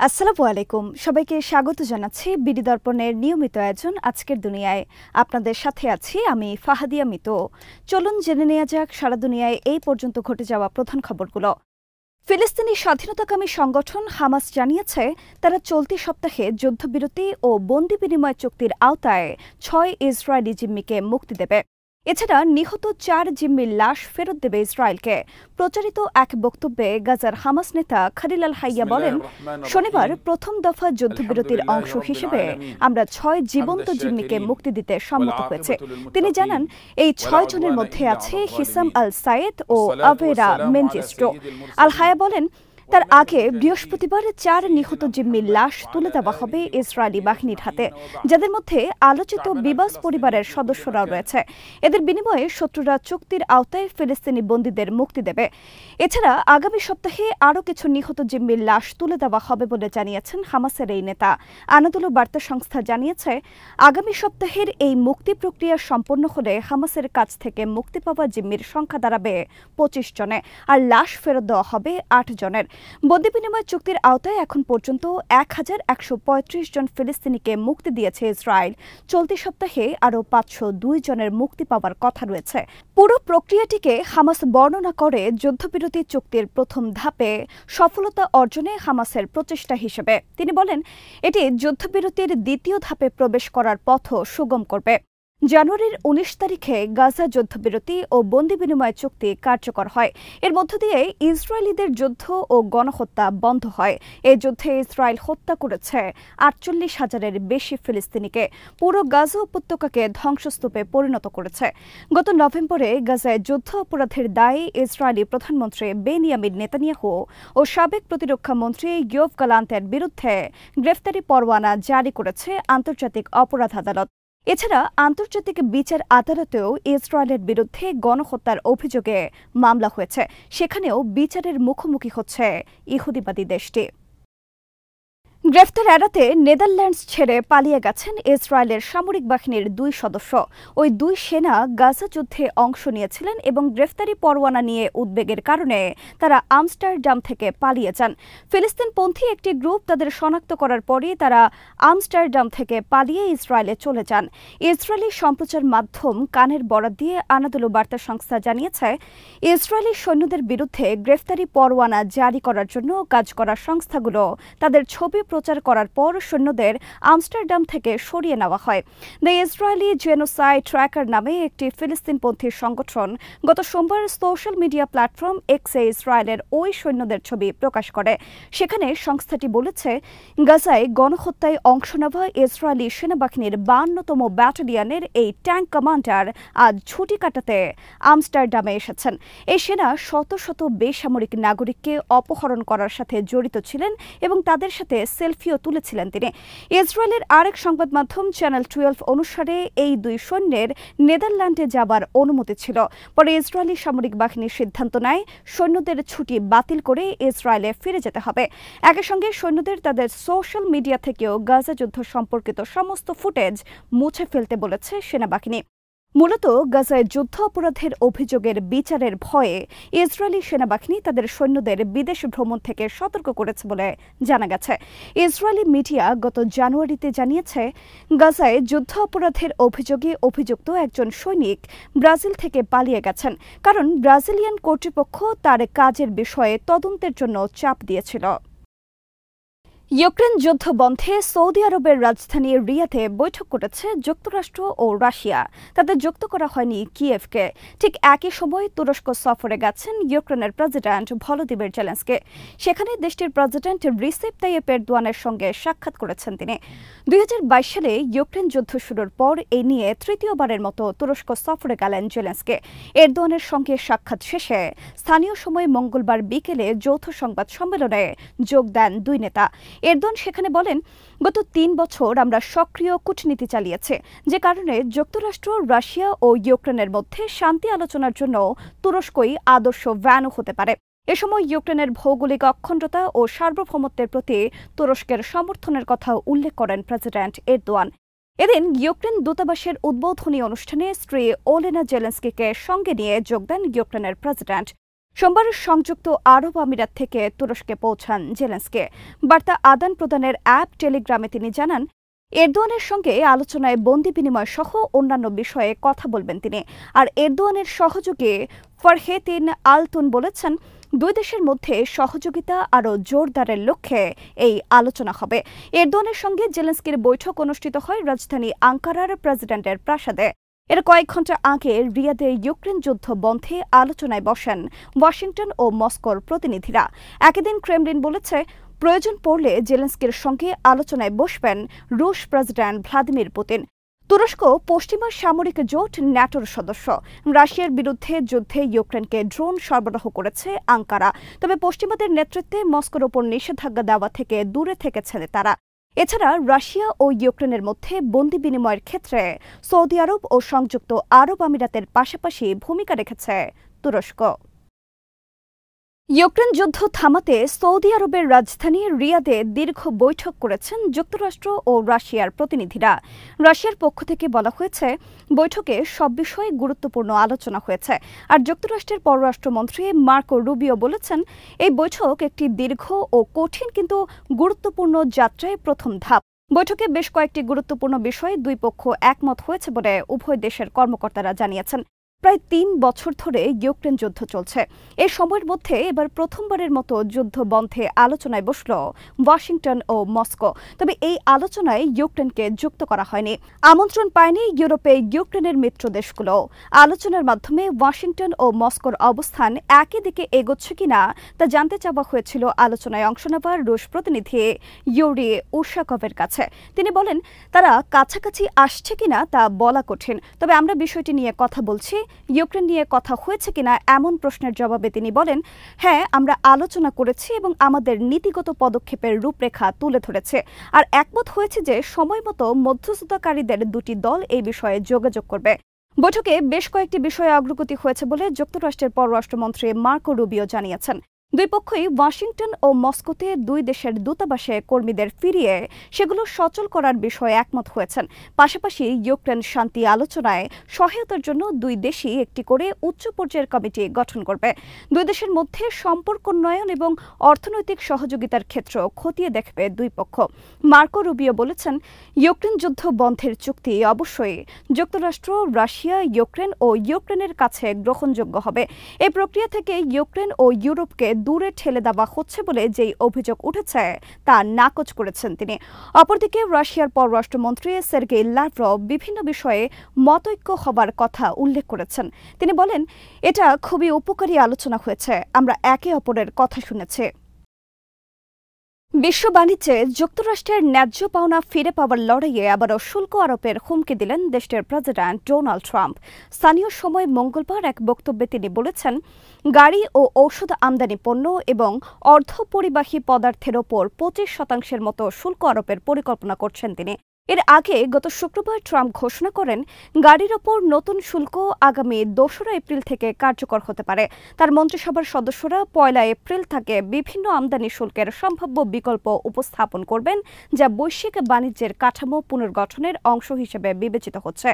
আসসালামু আলাইকুম সবাইকে স্বাগত জানাচ্ছি বিডি দর্পণের নিয়মিত আয়োজন আজকের দুনিয়ায় আপনাদের সাথে আছি আমি ফাহাদিয়া মিতু। চলুন জেনে নেওয়া যাক সারা দুনিয়ায় এই পর্যন্ত ঘটে যাওয়া প্রধান খবরগুলো। ফিলিস্তিনি স্বাধীনতাকামী সংগঠন হামাস জানিয়েছে তারা চলতি সপ্তাহে যুদ্ধবিরতি ও বন্দি বিনিময় চুক্তির আওতায় ৬ ইসরায়েলি জিম্মিকে মুক্তি দেবে। এছাড়া নিহত ৪ জিম্মির লাশ ফেরত দেবে ইসরায়েলকে। প্রচারিত এক বক্তব্যে গাজার হামাস নেতা খালিল আল হাইয়া বলেন, শনিবার প্রথম দফা যুদ্ধবিরতির অংশ হিসেবে আমরা ৬ জীবন্ত জিম্মিকে মুক্তি দিতে সম্মত হয়েছে। তিনি জানান, এই ৬ জনের মধ্যে আছে হিসাম আল সায়েদ ও আভেরা মেনজিস্ট্রো। আল হায়া বলেন, তার আগে বৃহস্পতিবার ৪ নিহত জিম্মির লাশ তুলে দেওয়া হবে ইসরায়েলি বাহিনীর হাতে, যাদের মধ্যে আলোচিত বিবাস পরিবারের সদস্যরাও রয়েছে। এদের বিনিময়ে শত্রুরা চুক্তির আওতায় ফিলিস্তিনি বন্দীদের মুক্তি দেবে। এছাড়া আগামী সপ্তাহে আরও কিছু নিহত জিম্মির লাশ তুলে দেওয়া হবে বলে জানিয়েছেন হামাসের এই নেতা। আনাদোলু বার্তা সংস্থা জানিয়েছে, আগামী সপ্তাহের এই মুক্তি প্রক্রিয়া সম্পন্ন হলে হামাসের কাছ থেকে মুক্তি পাওয়া জিম্মির সংখ্যা দাঁড়াবে ২৫ জনে, আর লাশ ফেরত দেওয়া হবে ৮ জনের। বন্দি বিনিময় চুক্তির আওতায় এখন পর্যন্ত ১,১৩৫ জন ফিলিস্তিনিকে মুক্তি দিয়েছে ইসরায়েল। চলতি সপ্তাহে আরও ৫০২ জনের মুক্তি পাওয়ার কথা রয়েছে। পুরো প্রক্রিয়াটিকে হামাস বর্ণনা করে যুদ্ধবিরতি চুক্তির প্রথম ধাপে সফলতা অর্জনে হামাসের প্রচেষ্টা হিসেবে। তিনি বলেন, এটি যুদ্ধবিরতির দ্বিতীয় ধাপে প্রবেশ করার পথও সুগম করবে। জানুয়ারির ১৯ তারিখে গাজা যুদ্ধবিরতি ও বন্দি বিনিময় চুক্তি কার্যকর হয়। এর মধ্য দিয়ে ইসরায়েলিদের যুদ্ধ ও গণহত্যা বন্ধ হয়। এই যুদ্ধে ইসরায়েল হত্যা করেছে ৪৮,০০০-এর বেশি ফিলিস্তিনিকে, পুরো গাজা উপত্যকাকে ধ্বংসস্তূপে পরিণত করেছে। গত নভেম্বরে গাজায় যুদ্ধ অপরাধের দায়ে ইসরায়েলি প্রধানমন্ত্রী বেনিয়ামিন নেতানিয়াহু ও সাবেক প্রতিরক্ষা মন্ত্রী ইয়োভ গালান্তের বিরুদ্ধে গ্রেফতারি পরোয়ানা জারি করেছে আন্তর্জাতিক অপরাধ আদালত। এছাড়া আন্তর্জাতিক বিচার আদালতেও ইসরায়েলের বিরুদ্ধে গণহত্যার অভিযোগে মামলা হয়েছে। সেখানেও বিচারের মুখোমুখি হচ্ছে ইহুদিবাদী দেশটি। গ্রেফতার এড়াতে নেদারল্যান্ডস ছেড়ে পালিয়ে গেছেন ইসরায়েলের সামরিক বাহিনীর ২ সদস্য। ওই ২ সেনা গাজা যুদ্ধে অংশ নিয়েছিলেন এবং গ্রেফতারি পরোয়ানা নিয়ে উদ্বেগের কারণে তারা আমস্টারডাম থেকে পালিয়ে যান। ফিলিস্তিনপন্থী একটি গ্রুপ তাদের শনাক্ত করার পরই তারা আমস্টারডাম থেকে পালিয়ে ইসরায়েলে চলে যান। ইসরায়েলি সম্প্রচার মাধ্যম কানের বরাত দিয়ে আনাদোলু বার্তা সংস্থা জানিয়েছে, ইসরায়েলি সৈন্যদের বিরুদ্ধে গ্রেফতারি পরোয়ানা জারি করার জন্য কাজ করা সংস্থাগুলো তাদের ছবি প্রচার করার পর সৈন্যদের আমস্টারডাম থেকে সরিয়ে নেওয়া হয়। দ্য ইসরায়েলি জেনোসাইড ট্র্যাকার নামে একটি ফিলিস্তিনপন্থী সংগঠন গত সোমবার সোশ্যাল মিডিয়া প্ল্যাটফর্ম এক্সে ইসরায়েলের ওই সৈন্যদের ছবি প্রকাশ করে। সেখানে সংস্থাটি বলেছে, গাজায় গণহত্যায় অংশ নেওয়া ইসরায়েলি সেনাবাহিনীর ৫২তম ব্যাটালিয়নের এই ট্যাঙ্ক কমান্ডার আজ ছুটি কাটাতে আমস্টারডামে এসেছেন। এই সেনা শত শত বেসামরিক নাগরিককে অপহরণ করার সাথে জড়িত ছিলেন এবং তাদের সাথে সেলফিও তুলেছিলেন তিনি। ইসরায়েলের আরেক সংবাদ মাধ্যম চ্যানেল 12 অনুসারে এই ২ সৈন্যের নেদারল্যান্ডে যাবার অনুমতি ছিল। পরে ইসরায়েলি সামরিক বাহিনীর সিদ্ধান্ত নেয় সৈন্যদের ছুটি বাতিল করে ইসরায়েলে ফিরে যেতে হবে। একই সঙ্গে সৈন্যদের তাদের সোশ্যাল মিডিয়া থেকেও গাজা যুদ্ধ সম্পর্কিত সমস্ত ফুটেজ মুছে ফেলতে বলেছে সেনাবাহিনী। মূলত গাজায় যুদ্ধ অপরাধের অভিযোগের বিচারের ভয়ে ইসরায়েলি সেনাবাহিনী তাদের সৈন্যদের বিদেশ ভ্রমণ থেকে সতর্ক করেছে বলে জানা গেছে। ইসরায়েলি মিডিয়া গত জানুয়ারিতে জানিয়েছে, গাজায় যুদ্ধ অপরাধের অভিযোগে অভিযুক্ত একজন সৈনিক ব্রাজিল থেকে পালিয়ে গেছেন, কারণ ব্রাজিলিয়ান কর্তৃপক্ষ তার কাজের বিষয়ে তদন্তের জন্য চাপ দিয়েছিল। ইউক্রেন যুদ্ধ বন্ধে সৌদি আরবের রাজধানী রিয়াদে বৈঠক করেছে যুক্তরাষ্ট্র ও রাশিয়া। তাদের যুক্ত করা হয়নি কিয়েভকে। ঠিক একই সময় তুরস্ক সফরে গেছেন ইউক্রেনের প্রেসিডেন্ট ভলোদিমির জেলেনস্কি। সেখানে দেশটির প্রেসিডেন্ট রিসেপ তাইয়েপ এরদোয়ানের সঙ্গে সাক্ষাৎ করেছেন তিনি। ২০২২ সালে ইউক্রেন যুদ্ধ শুরুর পর এই নিয়ে তৃতীয়বারের মতো তুরস্ক সফরে গেলেন জেলেনস্কি। এরদোয়ানের সঙ্গে সাক্ষাৎ শেষে স্থানীয় সময় মঙ্গলবার বিকেলে যৌথ সংবাদ সম্মেলনে যোগ দেন ২ নেতা। এরদোয়ান সেখানে বলেন, গত ৩ বছর আমরা সক্রিয় কূটনীতি চালিয়েছি, যে কারণে যুক্তরাষ্ট্র, রাশিয়া ও ইউক্রেনের মধ্যে শান্তি আলোচনার জন্য তুরস্কই আদর্শ ভেন্যু হতে পারে। এ সময় ইউক্রেনের ভৌগোলিক অখণ্ডতা ও সার্বভৌমত্বের প্রতি তুরস্কের সমর্থনের কথা উল্লেখ করেন প্রেসিডেন্ট এরদোয়ান। এদিন ইউক্রেন দূতাবাসের উদ্বোধনী অনুষ্ঠানে স্ত্রী ওলেনা জেলেনস্কিকে সঙ্গে নিয়ে যোগ দেন ইউক্রেনের প্রেসিডেন্ট। সোমবার সংযুক্ত আরব আমিরাত থেকে তুরস্কে পৌঁছান জেলেনস্কি। বার্তা আদান প্রদানের অ্যাপ টেলিগ্রামে তিনি জানান, এরদোয়ানের সঙ্গে আলোচনায় বন্দি বিনিময় সহ অন্যান্য বিষয়ে কথা বলবেন তিনি। আর এরদোয়ানের সহযোগী ফরহেতিন আলতুন বলেছেন, দুই দেশের মধ্যে সহযোগিতা আরও জোরদারের লক্ষ্যে এই আলোচনা হবে। এরদোয়ানের সঙ্গে জেলেনস্কির বৈঠক অনুষ্ঠিত হয় রাজধানী আঙ্কারার প্রেসিডেন্টের প্রাসাদে। এর কয়েক ঘণ্টা আগে রিয়াদে ইউক্রেন যুদ্ধ বন্ধে আলোচনায় বসেন ওয়াশিংটন ও মস্কোর প্রতিনিধিরা। একই দিন ক্রেমলিন বলেছে, প্রয়োজন পড়লে জেলেনস্কির সঙ্গে আলোচনায় বসবেন রুশ প্রেসিডেন্ট ভ্লাদিমির পুতিন। তুরস্ক পশ্চিমা সামরিক জোট ন্যাটোর সদস্য। রাশিয়ার বিরুদ্ধে যুদ্ধে ইউক্রেনকে ড্রোন সরবরাহ করেছে আঙ্কারা। তবে পশ্চিমাদের নেতৃত্বে মস্কোর ওপর নিষেধাজ্ঞা দেওয়া থেকে দূরে থেকেছে তারা। এছাড়া রাশিয়া ও ইউক্রেনের মধ্যে বন্দি বিনিময়ের ক্ষেত্রে সৌদি আরব ও সংযুক্ত আরব আমিরাতের পাশাপাশি ভূমিকা রেখেছে তুরস্ক। ইউক্রেন যুদ্ধ থামাতে সৌদি আরবের রাজধানী রিয়াদে দীর্ঘ বৈঠক করেছেন যুক্তরাষ্ট্র ও রাশিয়ার প্রতিনিধিরা। রাশিয়ার পক্ষ থেকে বলা হয়েছে, বৈঠকে সব বিষয়ে গুরুত্বপূর্ণ আলোচনা হয়েছে। আর যুক্তরাষ্ট্রের পররাষ্ট্রমন্ত্রী মার্কো রুবিও বলেছেন, এই বৈঠক একটি দীর্ঘ ও কঠিন কিন্তু গুরুত্বপূর্ণ যাত্রায় প্রথম ধাপ। বৈঠকে বেশ কয়েকটি গুরুত্বপূর্ণ বিষয়ে দুই পক্ষ একমত হয়েছে বলে উভয় দেশের কর্মকর্তারা জানিয়েছেন। প্রায় ৩ বছর ধরে ইউক্রেন যুদ্ধ চলছে। এই সময়ের মধ্যে এবার প্রথমবারের মতো যুদ্ধ বন্ধে আলোচনায় বসল ওয়াশিংটন ও মস্কো। তবে এই আলোচনায় ইউক্রেনকে যুক্ত করা হয়নি। আমন্ত্রণ পায়নি ইউরোপে ইউক্রেনের মিত্র দেশগুলো। আলোচনার মাধ্যমে ওয়াশিংটন ও মস্কোর অবস্থান একই দিকে এগোচ্ছে কিনা তা জানতে চাওয়া হয়েছিল আলোচনায় অংশ নেওয়ার রুশ প্রতিনিধি ইউরি উশাকভের কাছে। তিনি বলেন, তারা কাছাকাছি আসছে কিনা তা বলা কঠিন, তবে আমরা বিষয়টি নিয়ে কথা বলছি। ইউক্রেন নিয়ে কথা হয়েছে কিনা এমন প্রশ্নের জবাবে তিনি বলেন, হ্যাঁ, আমরা আলোচনা করেছি এবং আমাদের নীতিগত পদক্ষেপের রূপরেখা তুলে ধরেছে। আর একমত হয়েছে যে সময়মতো মধ্যস্থতাকারীদের দুটি দল এই বিষয়ে যোগাযোগ করবে। বৈঠকে বেশ কয়েকটি বিষয়ে অগ্রগতি হয়েছে বলে যুক্তরাষ্ট্রের পররাষ্ট্রমন্ত্রী মার্কো রুবিও জানিয়েছেন। দুই পক্ষই ওয়াশিংটন ও মস্কোতে দুই দেশের দূতাবাসে কর্মীদের ফিরিয়ে সেগুলো সচল করার বিষয়ে একমত হয়েছেন। পাশাপাশি ইউক্রেন শান্তি আলোচনায় সহায়তার জন্য দুই দেশই একটি করে উচ্চ পর্যায়ের কমিটি গঠন করবে। দুই দেশের মধ্যে সম্পর্ক উন্নয়ন এবং অর্থনৈতিক সহযোগিতার ক্ষেত্র খতিয়ে দেখবে দুই পক্ষ। মার্কো রুবিও বলেছেন, ইউক্রেন যুদ্ধ বন্ধের চুক্তি অবশ্যই যুক্তরাষ্ট্র, রাশিয়া, ইউক্রেন ও ইউক্রেনের কাছে গ্রহণযোগ্য হবে। এই প্রক্রিয়া থেকে ইউক্রেন ও ইউরোপকে দূরে ঠেলে দেওয়া হচ্ছে বলে যেই অভিযোগ উঠেছে তা নাকচ করেছেন তিনি। অপরদিকে রাশিয়ার পররাষ্ট্রমন্ত্রী সের্গেই লাভরভ বিভিন্ন বিষয়ে মতৈক্য হবার কথা উল্লেখ করেছেন। তিনি বলেন, এটা খুবই উপকারী আলোচনা হয়েছে। আমরা একে অপরের কথা শুনেছি। বিশ্ব বাণিজ্যে যুক্তরাষ্ট্রের ন্যায্য পাওনা ফিরে পাওয়ার লড়াইয়ে আবারও শুল্ক আরোপের হুমকি দিলেন দেশটির প্রেসিডেন্ট ডোনাল্ড ট্রাম্প। স্থানীয় সময় মঙ্গলবার এক বক্তব্যে তিনি বলেছেন, গাড়ি ও ঔষধ আমদানি পণ্য এবং অর্ধপরিবাহী পদার্থের ওপর 25% মতো শুল্ক আরোপের পরিকল্পনা করছেন তিনি। এর আগে গত শুক্রবার ট্রাম্প ঘোষণা করেন, গাড়ির ওপর নতুন শুল্ক আগামী 2রা এপ্রিল থেকে কার্যকর হতে পারে। তার মন্ত্রিসভার সদস্যরা 1লা এপ্রিল থেকে বিভিন্ন আমদানি শুল্কের সম্ভাব্য বিকল্প উপস্থাপন করবেন, যা বৈশ্বিক বাণিজ্যের কাঠামো পুনর্গঠনের অংশ হিসেবে বিবেচিত হচ্ছে।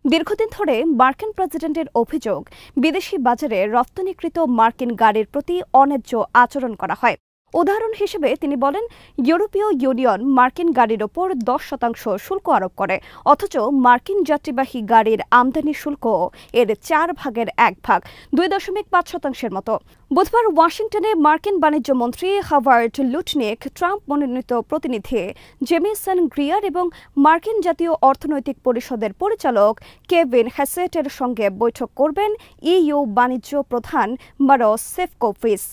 দীর্ঘদিন ধরে মার্কিন প্রেসিডেন্টের অভিযোগ, বিদেশি বাজারে রপ্তানিকৃত মার্কিন গাড়ির প্রতি অন্যায্য আচরণ করা হয়। উদাহরণ হিসেবে তিনি বলেন, ইউরোপীয় ইউনিয়ন মার্কিন গাড়ির ওপর 10% শুল্ক আরোপ করে, অথচ মার্কিন যাত্রীবাহী গাড়ির আমদানি শুল্ক এর 1/4 2.5% মতো। বুধবার ওয়াশিংটনে মার্কিন বাণিজ্য মন্ত্রী হাওয়ার্ড লুটনিক, ট্রাম্প মনোনীত প্রতিনিধি জেমিসন গ্রিয়ার এবং মার্কিন জাতীয় অর্থনৈতিক পরিষদের পরিচালক কেভিন হ্যাসেটের সঙ্গে বৈঠক করবেন ইইউ বাণিজ্য প্রধান মারোস সেফকোভিচ।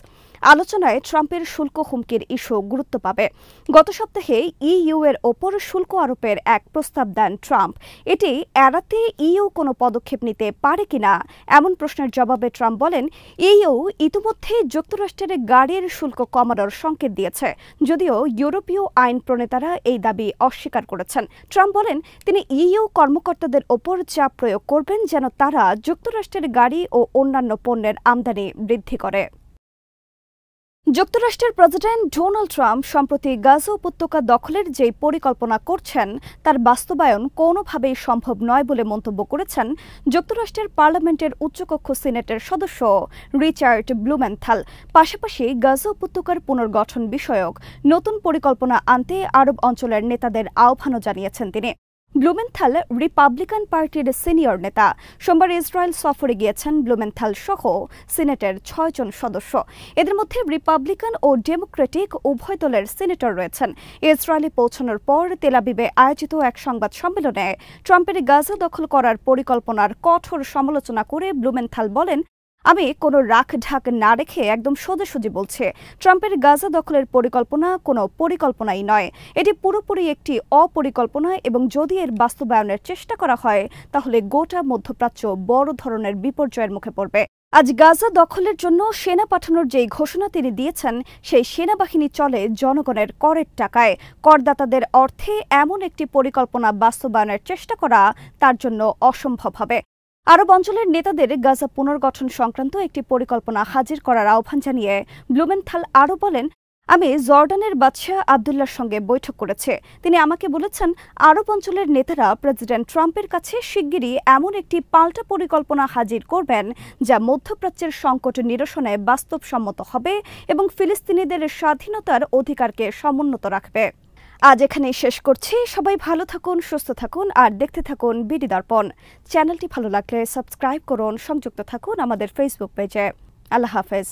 আলোচনায় ট্রাম্পের শুল্ক হুমকির ইস্যু গুরুত্ব পাবে। গত সপ্তাহে ইইউ এর ওপর শুল্ক আরোপের এক প্রস্তাব দেন ট্রাম্প। এটি এড়াতে ইইউ কোনো পদক্ষেপ নিতে পারে কিনা এমন প্রশ্নের জবাবে ট্রাম্প বলেন, ইইউ ইতিমধ্যে যুক্তরাষ্ট্রের গাড়ির শুল্ক কমানোর সংকেত দিয়েছে, যদিও ইউরোপীয় আইন প্রণেতারা এই দাবি অস্বীকার করেছেন। ট্রাম্প বলেন, তিনি ইইউ কর্মকর্তাদের ওপর চাপ প্রয়োগ করবেন যেন তারা যুক্তরাষ্ট্রের গাড়ি ও অন্যান্য পণ্যের আমদানি বৃদ্ধি করে। যুক্তরাষ্ট্রের প্রেসিডেন্ট ডোনাল্ড ট্রাম্প সম্প্রতি গাজা উপত্যকা দখলের যে পরিকল্পনা করছেন তার বাস্তবায়ন কোনোভাবেই সম্ভব নয় বলে মন্তব্য করেছেন যুক্তরাষ্ট্রের পার্লামেন্টের উচ্চকক্ষ সিনেটের সদস্য রিচার্ড ব্লুমেনথাল। পাশাপাশি গাজা উপত্যকার পুনর্গঠন বিষয়ক নতুন পরিকল্পনা আনতে আরব অঞ্চলের নেতাদের আহ্বানও জানিয়েছেন তিনি। ব্লুমেনথাল রিপাবলিকান পার্টির সিনিয়র নেতা। সোমবার ইসরায়েল সফরে গিয়েছেন ব্লুমেনথাল সহ সিনেটের ৬ জন সদস্য। এদের মধ্যে রিপাবলিকান ও ডেমোক্রেটিক উভয় দলের সিনেটর রয়েছেন। ইসরায়েলে পৌঁছানোর পর তেল আবিবে আয়োজিত এক সংবাদ সম্মেলনে ট্রাম্পের গাজা দখল করার পরিকল্পনার কঠোর সমালোচনা করে ব্লুমেনথাল বলেন, আমি কোনো রাখঢাক না রেখে একদম সোজাসুজি বলছি, ট্রাম্পের গাজা দখলের পরিকল্পনা কোনো পরিকল্পনাই নয়, এটি পুরোপুরি একটি অপরিকল্পনা এবং যদি এর বাস্তবায়নের চেষ্টা করা হয় তাহলে গোটা মধ্যপ্রাচ্য বড় ধরনের বিপর্যয়ের মুখে পড়বে। আজ গাজা দখলের জন্য সেনা পাঠানোর যেই ঘোষণা তিনি দিয়েছেন সেই সেনাবাহিনী চলে জনগণের করের টাকায়। করদাতাদের অর্থে এমন একটি পরিকল্পনা বাস্তবায়নের চেষ্টা করা তার জন্য অসম্ভব হবে। আরব অঞ্চলের নেতাদের গাজা পুনর্গঠন সংক্রান্ত একটি পরিকল্পনা হাজির করার আহ্বান জানিয়ে ব্লুমেনথাল আরও বলেন, আমি জর্ডানের বাদশাহ আবদুল্লাহর সঙ্গে বৈঠক করেছি। তিনি আমাকে বলেছেন আরব অঞ্চলের নেতারা প্রেসিডেন্ট ট্রাম্পের কাছে শিগগিরই এমন একটি পাল্টা পরিকল্পনা হাজির করবেন যা মধ্যপ্রাচ্যের সংকট নিরসনে বাস্তবসম্মত হবে এবং ফিলিস্তিনিদের স্বাধীনতার অধিকারকে সমুন্নত রাখবে। আজ এখানেই শেষ করছি। সবাই ভালো থাকুন, সুস্থ থাকুন আর দেখতে থাকুন বিডি দর্পণ। চ্যানেলটি ভালো লাগলে সাবস্ক্রাইব করুন, সংযুক্ত থাকুন আমাদের ফেসবুক পেজে। আল্লাহ হাফেজ।